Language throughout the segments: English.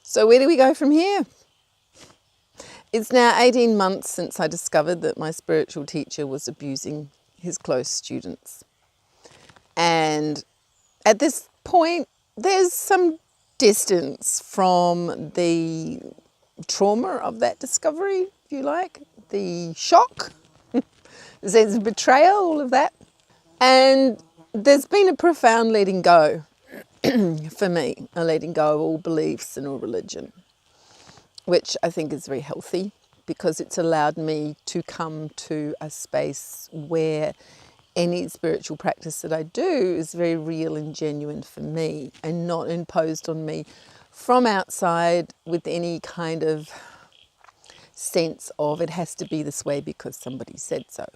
So where do we go from here? It's now 18 months since I discovered that my spiritual teacher was abusing his close students. And at this point, there's some distance from the trauma of that discovery, if you like, the shock, the sense of betrayal, all of that. And there's been a profound letting go for me, a letting go of all beliefs and all religion, which I think is very healthy because it's allowed me to come to a space where any spiritual practice that I do is very real and genuine for me and not imposed on me from outside with any kind of sense of it has to be this way because somebody said so.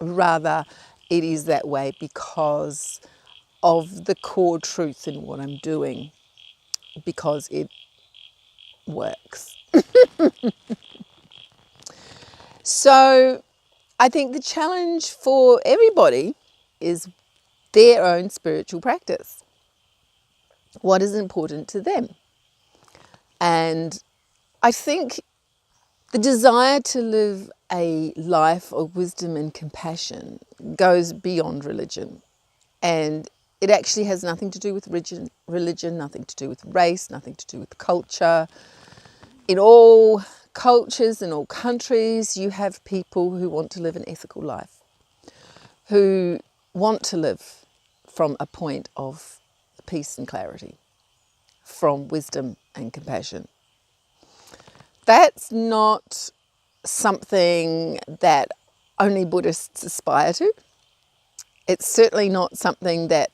Rather, it is that way because of the core truth in what I'm doing, because it works. So I think the challenge for everybody is their own spiritual practice. What is important to them? And I think the desire to live a life of wisdom and compassion goes beyond religion. And it actually has nothing to do with religion, nothing to do with race, nothing to do with culture. In all cultures, in all countries, you have people who want to live an ethical life, who want to live from a point of peace and clarity, from wisdom and compassion. That's not something that only Buddhists aspire to. It's certainly not something that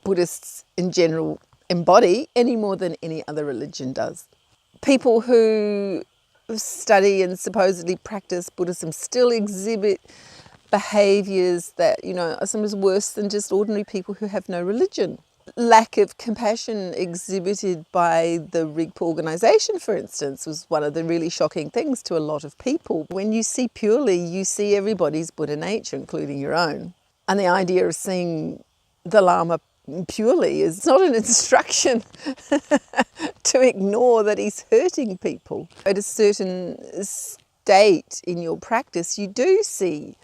Buddhists in general embody any more than any other religion does. People who study and supposedly practice Buddhism still exhibit behaviours that, are sometimes worse than just ordinary people who have no religion. Lack of compassion exhibited by the Rigpa organisation, for instance, was one of the really shocking things to a lot of people. When you see purely, you see everybody's Buddha nature, including your own. And the idea of seeing the Lama purely is not an instruction to ignore that he's hurting people. At a certain state in your practice, you do see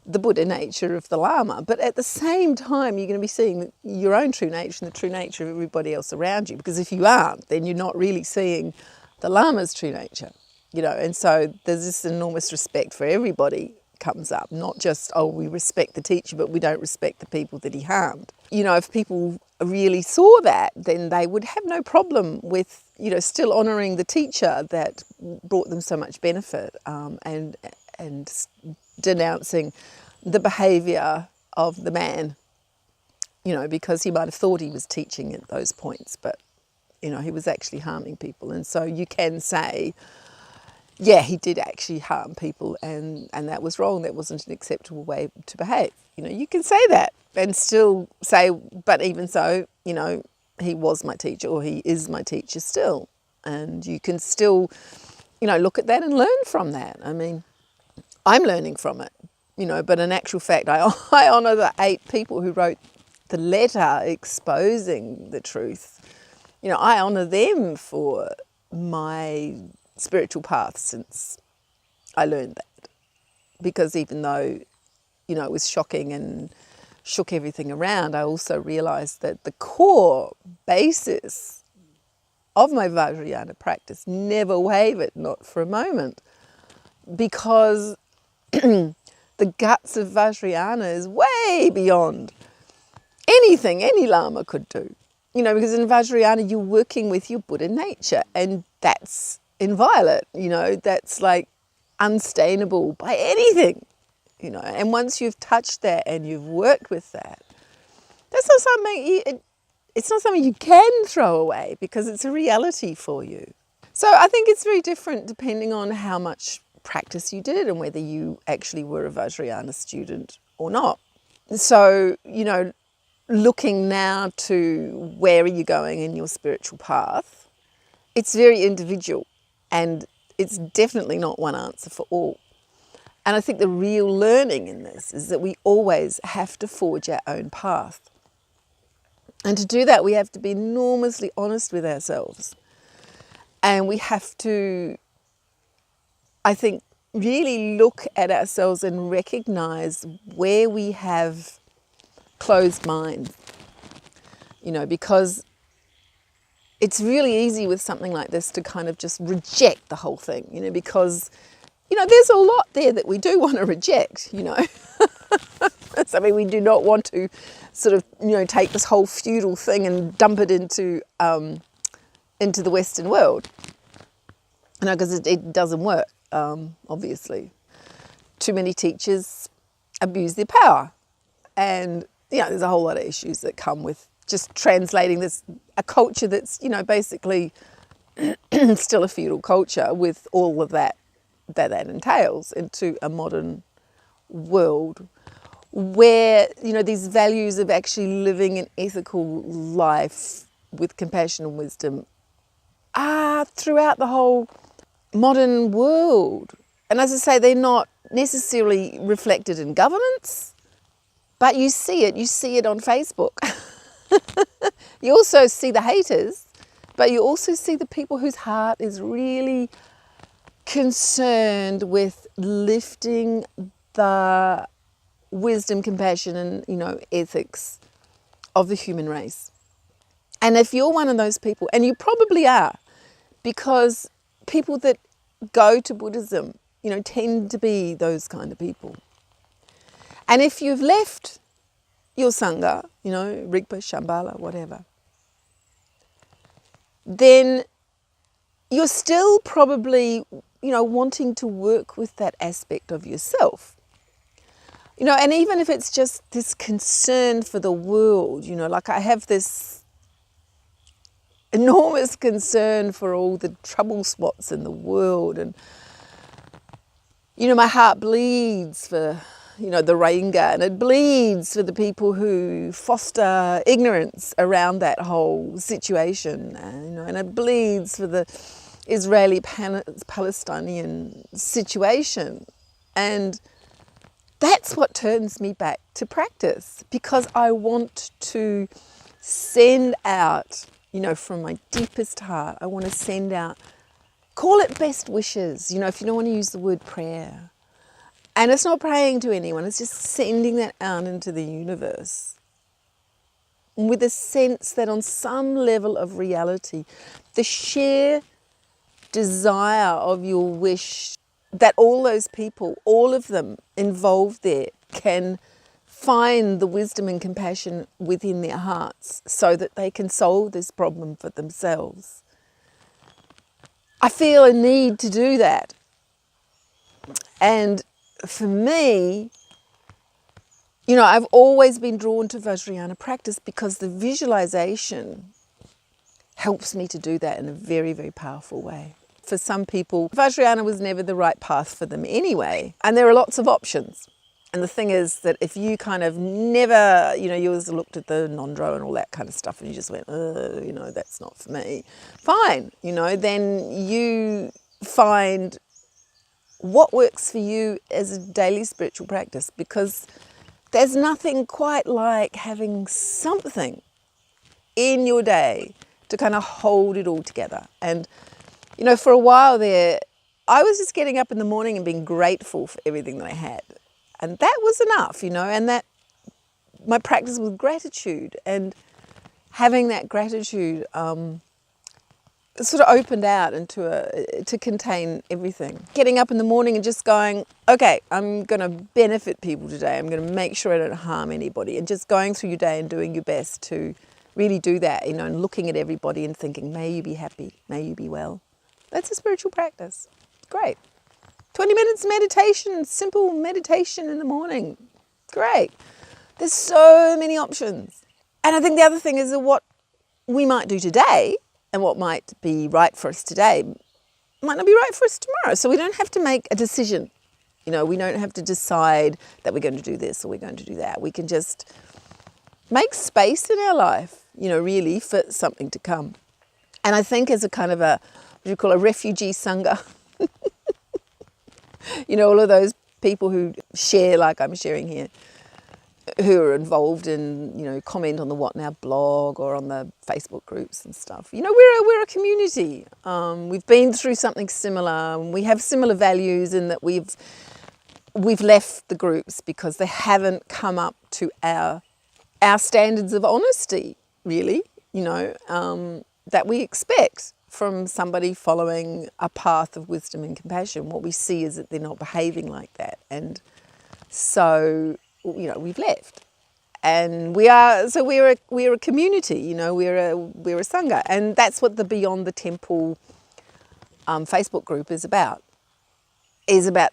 the Buddha nature of the Lama, but at the same time, you're going to be seeing your own true nature and the true nature of everybody else around you, because if you aren't, then you're not really seeing the Lama's true nature, and so there's this enormous respect for everybody comes up, not just, we respect the teacher, but we don't respect the people that he harmed. If people really saw that, then they would have no problem with, still honouring the teacher that brought them so much benefit, and denouncing the behaviour of the man, because he might have thought he was teaching at those points, but, he was actually harming people. And so you can say, yeah, he did actually harm people and that was wrong. That wasn't an acceptable way to behave. You can say that and still say, but even so, he was my teacher or he is my teacher still. And you can still, look at that and learn from that. I mean, I'm learning from it, but in actual fact, I honour the 8 people who wrote the letter exposing the truth. I honour them for my spiritual path since I learned that. Because even though, it was shocking and shook everything around, I also realised that the core basis of my Vajrayana practice never wavered, not for a moment, because the guts of Vajrayana is way beyond anything any Lama could do. Because in Vajrayana you're working with your Buddha nature, and that's inviolate, that's like unstainable by anything, and once you've touched that and you've worked with that, that's not something it's not something you can throw away because it's a reality for you. So I think it's very different depending on how much practice you did and whether you actually were a Vajrayana student or not. So, looking now to where are you going in your spiritual path, it's very individual and it's definitely not one answer for all. And I think the real learning in this is that we always have to forge our own path. And to do that, we have to be enormously honest with ourselves And we have to, I think, really look at ourselves and recognize where we have closed minds, because it's really easy with something like this to kind of just reject the whole thing, because, there's a lot there that we do want to reject, I mean, we do not want to sort of, take this whole feudal thing and dump it into the Western world, because it doesn't work, obviously. Too many teachers abuse their power, and there's a whole lot of issues that come with just translating a culture that's basically still a feudal culture with all of that entails into a modern world where these values of actually living an ethical life with compassion and wisdom are throughout the whole modern world. And as I say, they're not necessarily reflected in governments, but you see it on Facebook. You also see the haters, but you also see the people whose heart is really concerned with lifting the wisdom, compassion, and ethics of the human race. And if you're one of those people, and you probably are, because people that go to Buddhism, tend to be those kind of people. And if you've left your Sangha, Rigpa, Shambhala, whatever, then you're still probably, wanting to work with that aspect of yourself. And even if it's just this concern for the world, like I have this enormous concern for all the trouble spots in the world, and my heart bleeds for the Rohingya, and it bleeds for the people who foster ignorance around that whole situation, and it bleeds for the Israeli-Palestinian situation. And that's what turns me back to practice, because I want to send out, from my deepest heart, I want to send out, call it best wishes, if you don't want to use the word prayer. And it's not praying to anyone, it's just sending that out into the universe with a sense that on some level of reality, the sheer desire of your wish that all those people, all of them involved there, can find the wisdom and compassion within their hearts so that they can solve this problem for themselves. I feel a need to do that. And for me, I've always been drawn to Vajrayana practice because the visualization helps me to do that in a very, very powerful way. For some people, Vajrayana was never the right path for them anyway. And there are lots of options. And the thing is that if you kind of never, you always looked at the Nondro and all that kind of stuff and you just went, that's not for me. Fine, then you find what works for you as a daily spiritual practice, because there's nothing quite like having something in your day to kind of hold it all together. And, for a while there, I was just getting up in the morning and being grateful for everything that I had. And that was enough, and that my practice with gratitude and having that gratitude sort of opened out to contain everything. Getting up in the morning and just going, okay, I'm going to benefit people today. I'm going to make sure I don't harm anybody. And just going through your day and doing your best to really do that, and looking at everybody and thinking, may you be happy, may you be well. That's a spiritual practice. Great. 20 minutes meditation, simple meditation in the morning. Great. There's so many options. And I think the other thing is that what we might do today and what might be right for us today might not be right for us tomorrow. So we don't have to make a decision. We don't have to decide that we're going to do this or we're going to do that. We can just make space in our life, really for something to come. And I think as a kind of what do you call a refugee sangha, all of those people who share like I'm sharing here, who are involved in, comment on the What Now blog or on the Facebook groups and stuff. We're a community. We've been through something similar. We have similar values in that we've left the groups because they haven't come up to our standards of honesty, really, that we expect from somebody following a path of wisdom and compassion. What we see is that they're not behaving like that. And so, we've left. And we're a community, we're a sangha. And that's what the Beyond the Temple Facebook group is about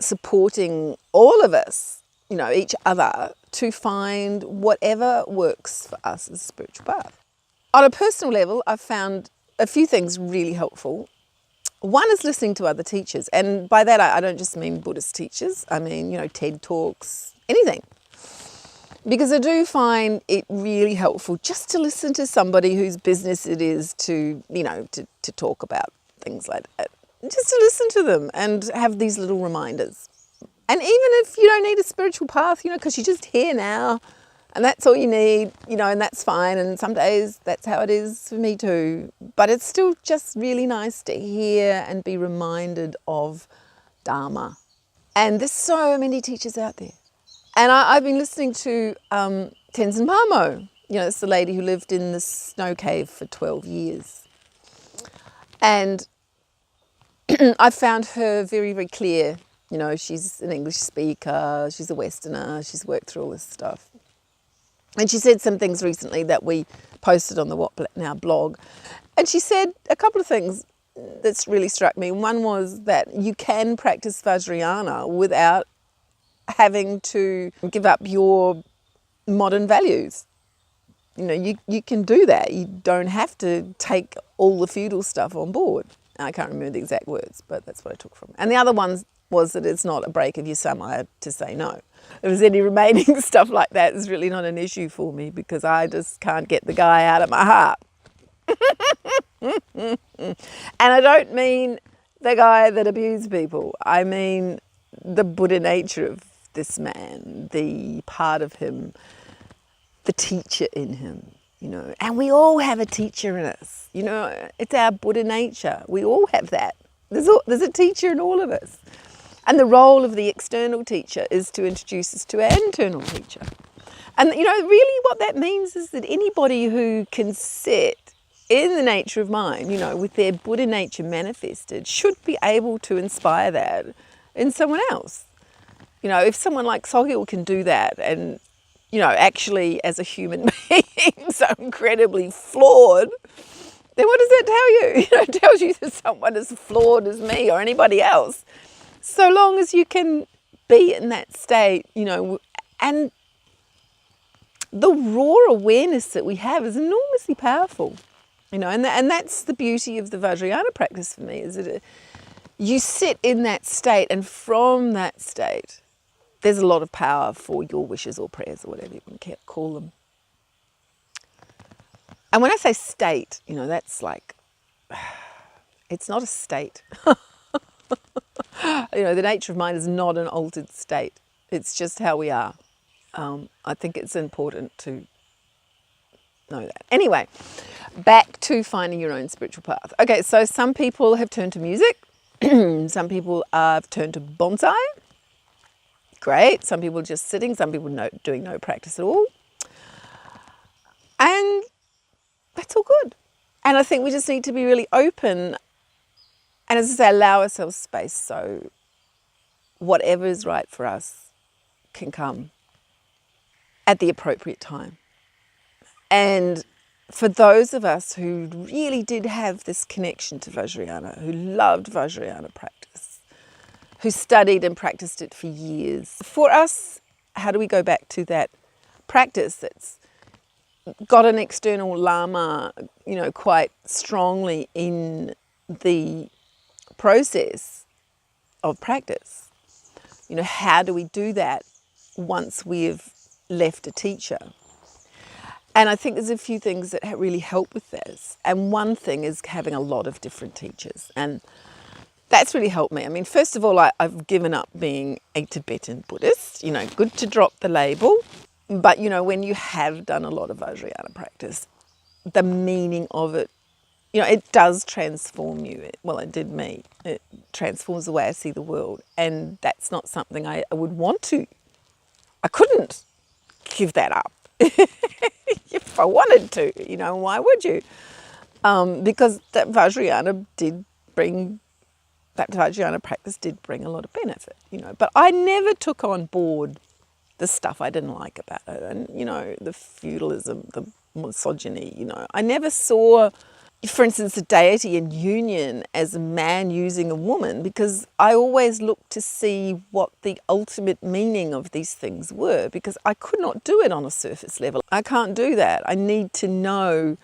supporting all of us, each other, to find whatever works for us as a spiritual path. On a personal level, I've found a few things really helpful. One is listening to other teachers. And by that, I don't just mean Buddhist teachers. I mean, TED Talks, anything. Because I do find it really helpful just to listen to somebody whose business it is to talk about things like that. Just to listen to them and have these little reminders. And even if you don't need a spiritual path, because you're just here now and that's all you need, and that's fine. And some days that's how it is for me too. But it's still just really nice to hear and be reminded of Dharma. And there's so many teachers out there. And I've been listening to Tenzin Palmo. It's the lady who lived in the snow cave for 12 years. And I found her very, very clear. She's an English speaker, she's a Westerner, she's worked through all this stuff. And she said some things recently that we posted on the What Now blog. And she said a couple of things that's really struck me. One was that you can practice Vajrayana without having to give up your modern values. You can do that. You don't have to take all the feudal stuff on board. I can't remember the exact words, but that's what I took from it. And the other one was that it's not a break of your samaya to say no. If there's any remaining stuff like that, it's really not an issue for me because I just can't get the guy out of my heart. And I don't mean the guy that abused people. I mean the Buddha nature of this man, the part of him, the teacher in him. And we all have a teacher in us. It's our Buddha nature. We all have that. There's a teacher in all of us. And the role of the external teacher is to introduce us to our internal teacher. And, really what that means is that anybody who can sit in the nature of mind, with their Buddha nature manifested, should be able to inspire that in someone else. If someone like Sogyal can do that and actually as a human being, so incredibly flawed, then what does that tell you? It tells you that someone as flawed as me or anybody else. So long as you can be in that state, and the raw awareness that we have is enormously powerful, and that's the beauty of the Vajrayana practice for me, is that you sit in that state, and from that state, there's a lot of power for your wishes or prayers or whatever you want to call them. And when I say state, that's like, it's not a state. The nature of mind is not an altered state. It's just how we are. I think it's important to know that. Anyway, back to finding your own spiritual path. Okay, so some people have turned to music. Some people have turned to bonsai. Great. Some people just sitting. Some people doing no practice at all. And that's all good. And I think we just need to be really open and, as I say, allow ourselves space so whatever is right for us can come at the appropriate time. And for those of us who really did have this connection to Vajrayana, who loved Vajrayana practice, who studied and practiced it for years, for us, how do we go back to that practice that's got an external lama, quite strongly in the process of practice? How do we do that once we've left a teacher? And I think there's a few things that really help with this. And one thing is having a lot of different teachers. And that's really helped me. I mean, first of all, I've given up being a Tibetan Buddhist. Good to drop the label. But, you know, when you have done a lot of Vajrayana practice, the meaning of it, you know, it does transform you. Well, it did me. It transforms the way I see the world. And that's not something I would want to. I couldn't give that up if I wanted to, you know, why would you? Because that Vajrayana practice did bring a lot of benefit, you know. But I never took on board the stuff I didn't like about it, and, you know, the feudalism, the misogyny, you know. I never saw, for instance, the deity in union as a man using a woman, because I always looked to see what the ultimate meaning of these things were, because I could not do it on a surface level. I can't do that. I need to know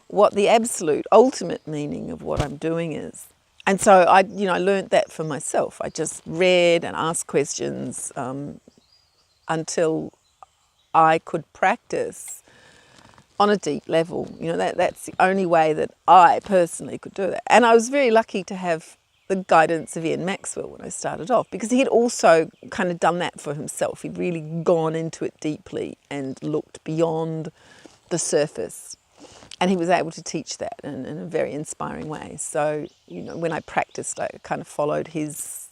what the absolute ultimate meaning of what I'm doing is. And so I learned that for myself. I just read and asked questions until I could practice on a deep level. You know, that's the only way that I personally could do that. And I was very lucky to have the guidance of Ian Maxwell when I started off, because he had also kind of done that for himself. He'd really gone into it deeply and looked beyond the surface. And he was able to teach that in a very inspiring way. So, you know, when I practiced, I kind of followed his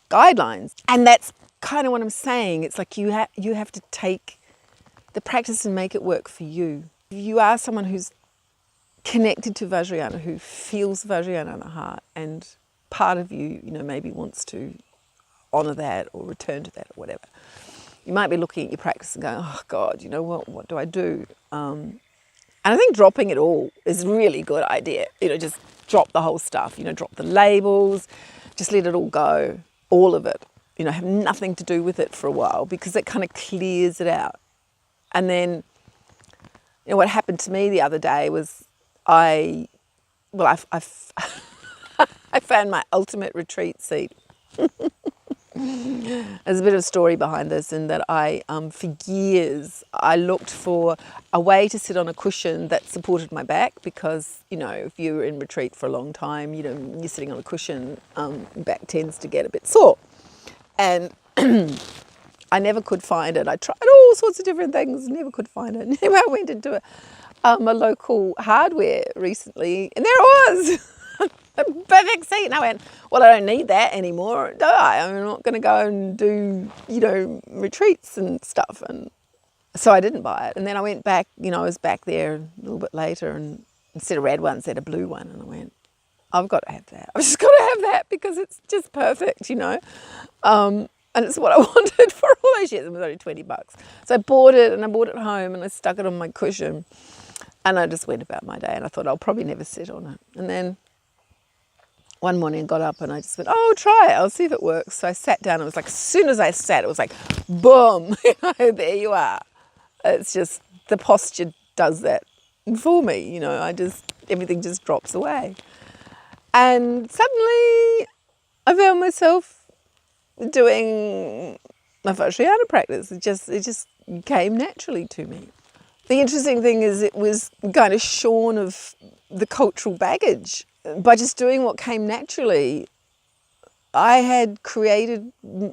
guidelines. And that's kind of what I'm saying. It's like you have to take the practice and make it work for you. If you are someone who's connected to Vajrayana, who feels Vajrayana in the heart, and part of you, you know, maybe wants to honour that or return to that or whatever, you might be looking at your practice and going, oh God, you know, what do I do? And I think dropping it all is a really good idea. You know, just drop the whole stuff, you know, drop the labels, just let it all go, all of it. You know, have nothing to do with it for a while, because it kind of clears it out. And then, you know, what happened to me the other day was I found my ultimate retreat seat. There's a bit of a story behind this, in that for years, I looked for a way to sit on a cushion that supported my back, because, you know, if you're in retreat for a long time, you know, you're sitting on a cushion, back tends to get a bit sore. And I never could find it. I tried all sorts of different things, never could find it. Anyway, I went into a local hardware recently, and there it was. A perfect seat. And I went, well, I don't need that anymore, do I? I'm not going to go and do, you know, retreats and stuff. And so I didn't buy it. And then I went back, you know, I was back there a little bit later, and instead of red one, instead of blue one. And I went, I've got to have that. I've just got to have that, because it's just perfect, you know. And it's what I wanted for all those years. It was only $20. So I bought it, and I brought it home, and I stuck it on my cushion. And I just went about my day, and I thought I'll probably never sit on it. And then one morning I got up and I just went, oh, try it, I'll see if it works. So I sat down, and it was like, as soon as I sat, it was like, boom, you know, there you are. It's just, the posture does that for me, you know, everything just drops away. And suddenly I found myself doing my Vajrayana practice. It just came naturally to me. The interesting thing is, it was kind of shorn of the cultural baggage. By just doing what came naturally, I had created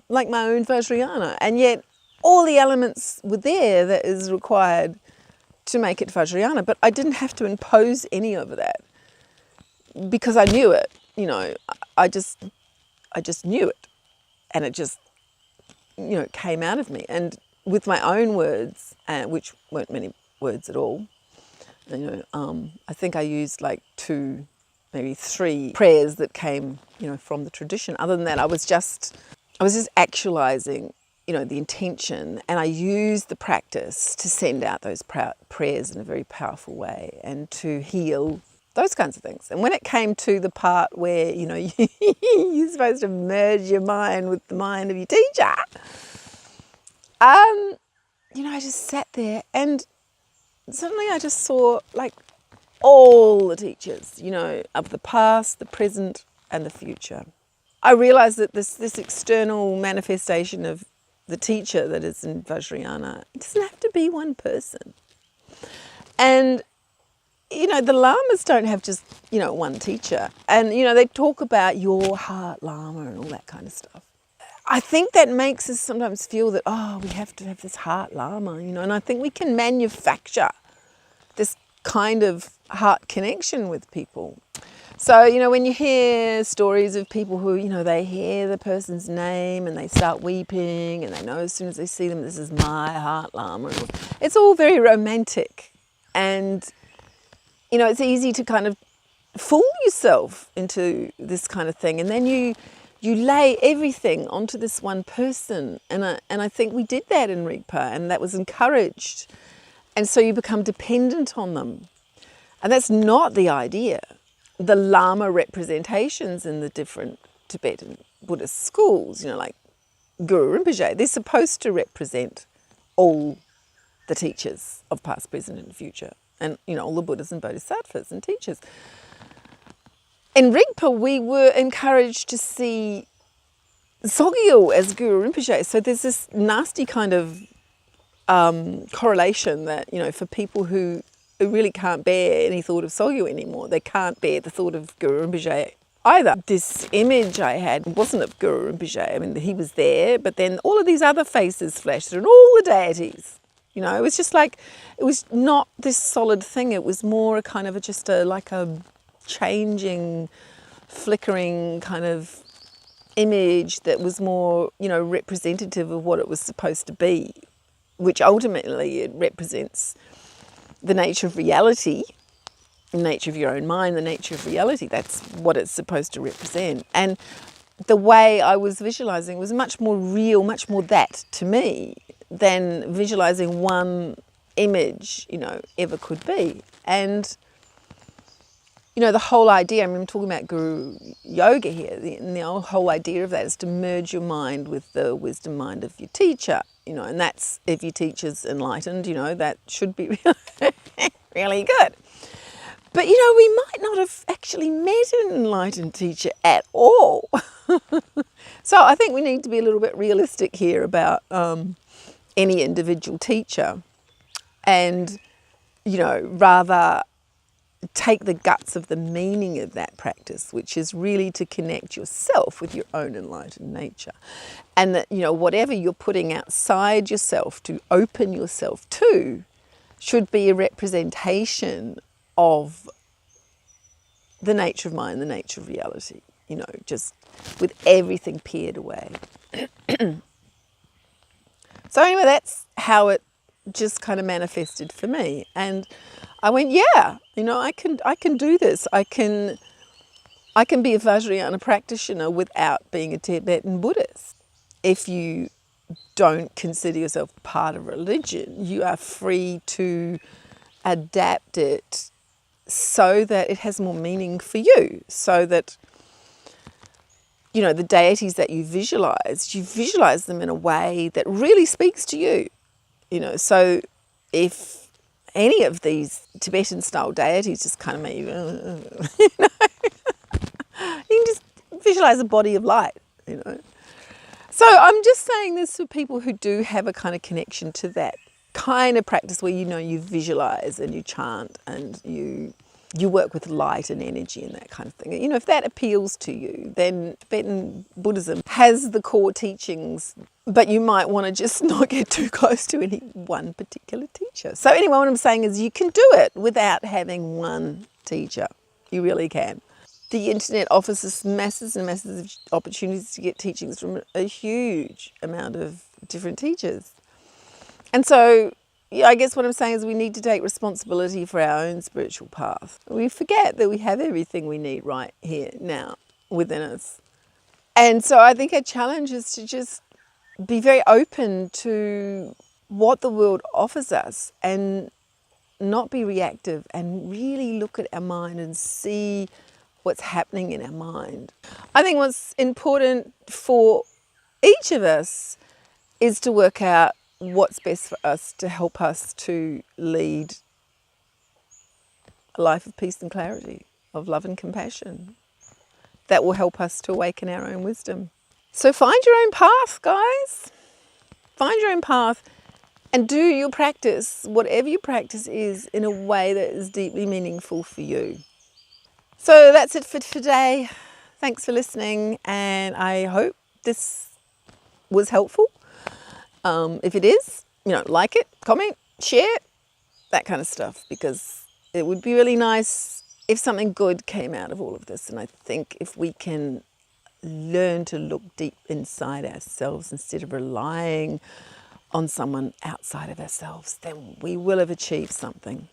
like my own Vajrayana, and yet all the elements were there that is required to make it Vajrayana, but I didn't have to impose any of that, because I knew it, you know, I just knew it, and it just, you know, came out of me, and with my own words, which weren't many words at all, you know, I think I used like 2, maybe 3 prayers that came, you know, from the tradition. Other than that, I was just actualizing, you know, the intention, and I used the practice to send out those prayers in a very powerful way, and to heal those kinds of things. And when it came to the part where, you know, you're supposed to merge your mind with the mind of your teacher, you know, I just sat there, and suddenly I just saw like all the teachers, you know, of the past, the present, and the future. I realised that this external manifestation of the teacher that is in Vajrayana, it doesn't have to be one person. And, you know, the lamas don't have just, you know, one teacher. And, you know, they talk about your heart lama and all that kind of stuff. I think that makes us sometimes feel that, oh, we have to have this heart lama, and I think we can manufacture this kind of heart connection with people. So, when you hear stories of people who, they hear the person's name and they start weeping and they know as soon as they see them, this is my heart lama. It's all very romantic. And, it's easy to kind of fool yourself into this kind of thing. And then you lay everything onto this one person. And I think we did that in Rigpa, and that was encouraged. And so you become dependent on them. And that's not the idea. The Lama representations in the different Tibetan Buddhist schools, like Guru Rinpoche, they're supposed to represent all the teachers of past, present and future, and all the Buddhas and Bodhisattvas and teachers. In Rigpa, we were encouraged to see Sogyal as Guru Rinpoche. So there's this nasty kind of correlation that, for people who really can't bear any thought of Sogyal anymore, they can't bear the thought of Guru Rinpoche either. This image I had wasn't of Guru Rinpoche. I mean, he was there, but then all of these other faces flashed and all the deities. It was just like, it was not this solid thing. It was more a kind of like a changing, flickering kind of image that was more, representative of what it was supposed to be, which ultimately it represents the nature of reality, the nature of your own mind, the nature of reality. That's what it's supposed to represent. And the way I was visualizing was much more real, much more that to me than visualizing one image, ever could be. And, the whole idea, I'm talking about Guru Yoga here, and the whole idea of that is to merge your mind with the wisdom mind of your teacher, and that's, if your teacher's enlightened, that should be really good. But, we might not have actually met an enlightened teacher at all. So I think we need to be a little bit realistic here about any individual teacher and, rather take the guts of the meaning of that practice, which is really to connect yourself with your own enlightened nature. And that, whatever you're putting outside yourself to open yourself to should be a representation of the nature of mind, the nature of reality, just with everything peered away. So anyway, that's how it just kind of manifested for me. And I went, yeah, I can do this. I can be a Vajrayana practitioner without being a Tibetan Buddhist. If you don't consider yourself part of religion, you are free to adapt it so that it has more meaning for you, so that, the deities that you visualize them in a way that really speaks to you. So if any of these Tibetan style deities just kind of make you, you can just visualize a body of light, So I'm just saying this for people who do have a kind of connection to that kind of practice where, you visualize and you chant and you work with light and energy and that kind of thing. If that appeals to you, then Tibetan Buddhism has the core teachings, but you might want to just not get too close to any one particular teacher. So anyway, what I'm saying is you can do it without having one teacher. You really can. The internet offers us masses and masses of opportunities to get teachings from a huge amount of different teachers. And so, I guess what I'm saying is we need to take responsibility for our own spiritual path. We forget that we have everything we need right here now within us. And so I think our challenge is to just be very open to what the world offers us and not be reactive and really look at our mind and see what's happening in our mind. I think what's important for each of us is to work out what's best for us to help us to lead a life of peace and clarity, of love and compassion. That will help us to awaken our own wisdom. So find your own path, guys. Find your own path and do your practice, whatever your practice is, in a way that is deeply meaningful for you. So that's it for today. Thanks for listening, and I hope this was helpful. If it is, like it, comment, share, that kind of stuff, because it would be really nice if something good came out of all of this. And I think if we can learn to look deep inside ourselves instead of relying on someone outside of ourselves, then we will have achieved something.